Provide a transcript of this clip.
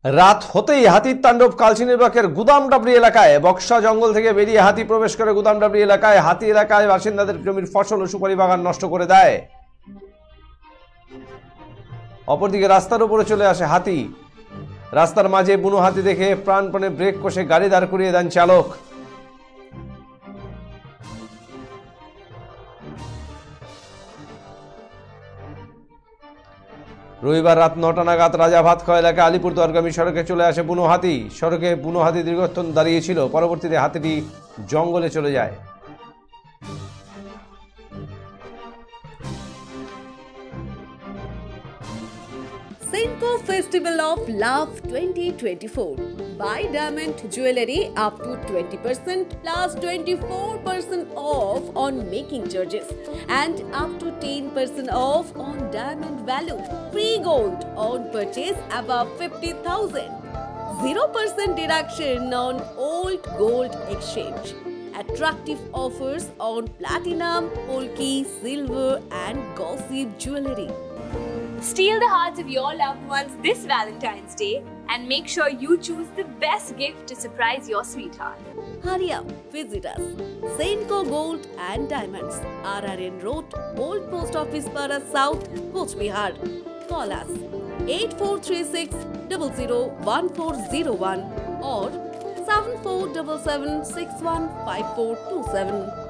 রাত হতেই হাতির তাণ্ডব কালচিনিবাগের গুদামডাবরি এলাকায়। বক্সা জঙ্গল থেকে বেরিয়ে হাতি প্রবেশ করে গুদামডাবরি এলাকায়। হাতি এলাকায় বাসিন্দাদের জমির ফসল ও সুপারি বাগান নষ্ট করে দেয়। অপরদিকে রাস্তার উপরে চলে আসে হাতি। রাস্তার মাঝে বুনো হাতি দেখে প্রাণপণে ব্রেক কষে গাড়ি দাঁড় করিয়ে দেন চালক। রবিবার রাত ৯টা নাগাদ রাজা ভাতখাওয়া এলাকায় আলিপুরদুয়ারগামী সড়কে চলে আসে বুনো হাতি। সড়কে বুনো হাতি দীর্ঘক্ষণ দাঁড়িয়েছিল, পরবর্তীতে হাতিটি জঙ্গলে চলে যায়। Senco Festival of Love 2024. Buy diamond jewelry up to 20% plus 24% off on making charges and up to 10% off on diamond value. Free gold on purchase above 50,000. 0% deduction on old gold exchange. Attractive offers on platinum, polki, silver and gossip jewelry. Steal the hearts of your loved ones this Valentine's Day and make sure you choose the best gift to surprise your sweetheart. Hurry up, visit us. Senco Gold and Diamonds, RRN Road, Old Post Office Para South, Coach Bihar. Call us 8436 001401 or 7477 615427.